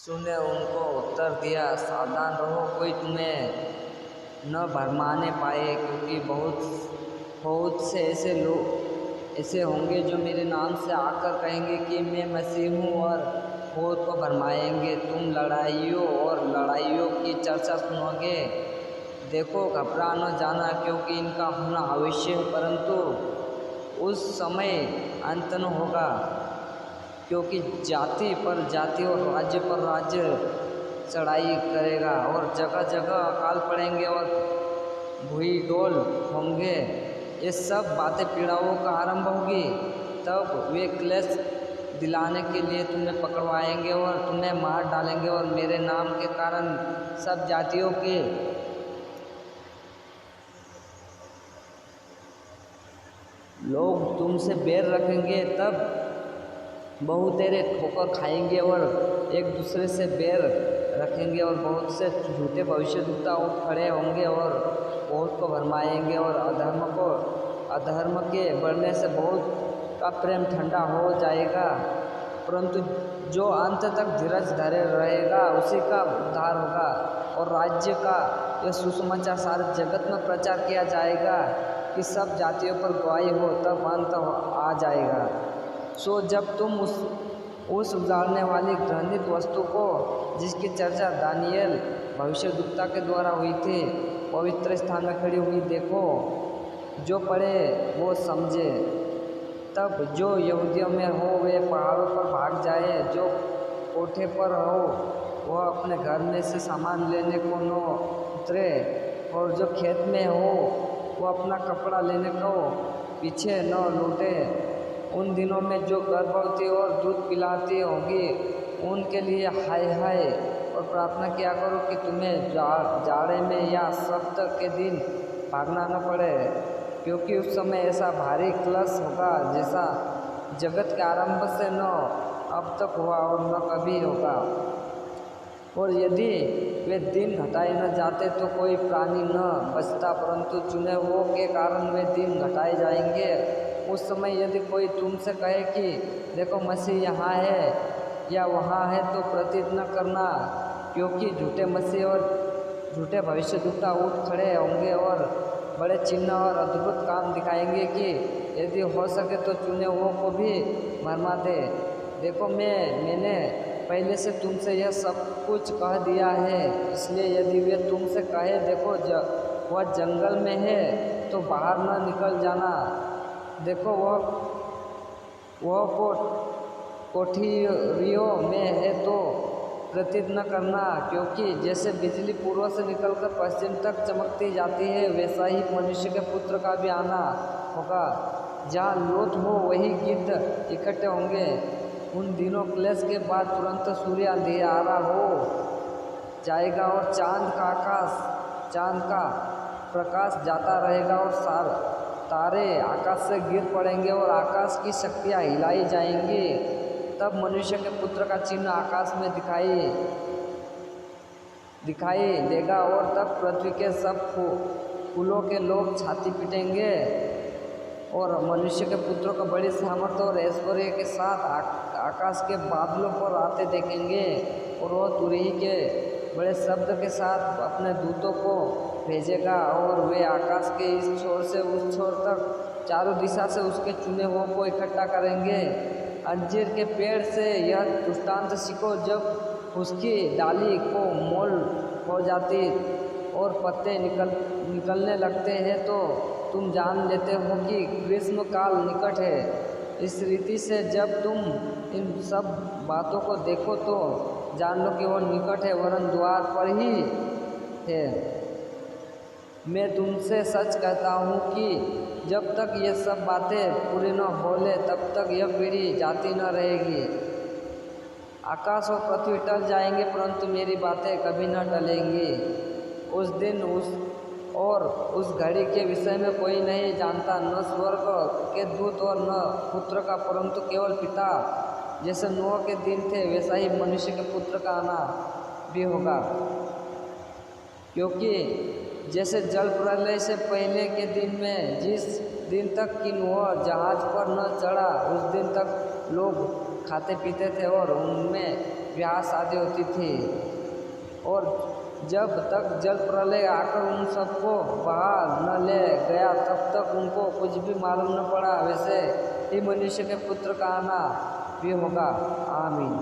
ने उनको उत्तर दिया, सावधान रहो, कोई तुम्हें न भरमाने पाए, क्योंकि बहुत से ऐसे लोग ऐसे होंगे जो मेरे नाम से आकर कहेंगे कि मैं मसीह हूँ और बहुत को भरमाएंगे। तुम लड़ाइयों और लड़ाइयों की चर्चा सुनोगे। देखो, घबरा न जाना, क्योंकि इनका होना अवश्य है, परंतु उस समय अंत न होगा। क्योंकि जाति पर जाति और राज्य पर राज्य चढ़ाई करेगा और जगह जगह अकाल पड़ेंगे और भूई डोल होंगे। ये सब बातें पीड़ाओं का आरंभ होगी। तब वे क्लेश दिलाने के लिए तुम्हें पकड़वाएंगे और तुम्हें मार डालेंगे, और मेरे नाम के कारण सब जातियों के लोग तुमसे बैर रखेंगे। तब बहुतेरे ठोकर खाएंगे और एक दूसरे से बैर रखेंगे, और बहुत से झूठे भविष्यद्वक्ता उठ खड़े होंगे और बहुत को भरमाएंगे, और अधर्म के बढ़ने से बहुत का प्रेम ठंडा हो जाएगा। परंतु जो अंत तक धीरज धरे रहेगा उसी का उद्धार होगा। और राज्य का यह सुसमाचार सारे जगत में प्रचार किया जाएगा कि सब जातियों पर गवाही हो, तब अंत आ जाएगा। सो जब तुम उस उजाड़ने वाली घृणित वस्तु को, जिसकी चर्चा दानियेल भविष्यद्वक्ता के द्वारा हुई थी, पवित्र स्थान में खड़ी हुई देखो, जो पढ़े वो समझे। तब जो यहूदियों में हो वे पहाड़ों पर भाग जाए, जो कोठे पर हो वह अपने घर में से सामान लेने को न उतरे, और जो खेत में हो वो अपना कपड़ा लेने को पीछे न लौटे। उन दिनों में जो गर्भवती और दूध पिलाती होगी उनके लिए हाय हाय, और प्रार्थना किया करो कि तुम्हें जाड़े में या सब्त के दिन भागना न पड़े, क्योंकि उस समय ऐसा भारी क्लेश होगा जैसा जगत के आरंभ से न अब तक हुआ और न कभी होगा। और यदि वे दिन घटाए न जाते तो कोई प्राणी न बचता, परंतु चुने हुओं के कारण वे दिन घटाए जाएंगे। उस समय यदि कोई तुमसे कहे कि देखो मसीह यहाँ है या वहाँ है, तो प्रतीत न करना, क्योंकि झूठे मसीह और झूठे भविष्यद्वक्ता उठ खड़े होंगे और बड़े चिन्ह और अद्भुत काम दिखाएंगे कि यदि हो सके तो चुने हुओं को भी भरमा दे। देखो, मैंने पहले से तुमसे यह सब कुछ कह दिया है, इसलिए यदि वे तुमसे कहे देखो वह जंगल में है, तो बाहर न निकल जाना। देखो, वह कोठरियों में है, तो प्रतीत न करना, क्योंकि जैसे बिजली पूर्व से निकलकर पश्चिम तक चमकती जाती है, वैसा ही मनुष्य के पुत्र का भी आना होगा। जहाँ लोथ हो वही गिद्ध इकट्ठे होंगे। उन दिनों क्लेश के बाद तुरंत सूर्य अंधियारा हो जाएगा और चांद का प्रकाश जाता रहेगा, और तारे आकाश से गिर पड़ेंगे और आकाश की शक्तियाँ हिलाई जाएंगी। तब मनुष्य के पुत्र का चिन्ह आकाश में दिखाई देगा, और तब पृथ्वी के सब कुलों के लोग छाती पीटेंगे और मनुष्य के पुत्रों का बड़ी सामर्थ्य और ऐश्वर्य के साथ आकाश के बादलों पर आते देखेंगे। और वह तुरही के बड़े शब्द के साथ अपने दूतों को भेजेगा, और वे आकाश के इस छोर से उस छोर तक चारों दिशा से उसके चुने हुओं को इकट्ठा करेंगे। अंजीर के पेड़ से यह दृष्टांत सीखो, जब उसकी डाली को मोल हो जाती और पत्ते निकलने लगते हैं, तो तुम जान लेते हो कि ग्रीष्म काल निकट है। इस रीति से जब तुम इन सब बातों को देखो तो जान लो कि वह निकट है, वरन द्वार पर ही है। मैं तुमसे सच कहता हूँ कि जब तक ये सब बातें पूरी न हो ले, तब तक यह पीढ़ी जाती न रहेगी। आकाश और पृथ्वी टल जाएंगे, परंतु मेरी बातें कभी न टलेंगी। उस दिन उस घड़ी के विषय में कोई नहीं जानता, न स्वर्ग के दूत और न पुत्र का, परंतु केवल पिता। जैसे नूह के दिन थे वैसा ही मनुष्य के पुत्र का आना भी होगा। क्योंकि जैसे जल प्रलय से पहले के दिन में जिस दिन तक कि नूह जहाज पर न चढ़ा, उस दिन तक लोग खाते पीते थे और उनमें प्यास आदि होती थी, और जब तक जल प्रलय आकर उन सबको बहा न ले गया तब तक उनको कुछ भी मालूम न पड़ा। वैसे ही मनुष्य के पुत्र का आना भी होगा। आमीन।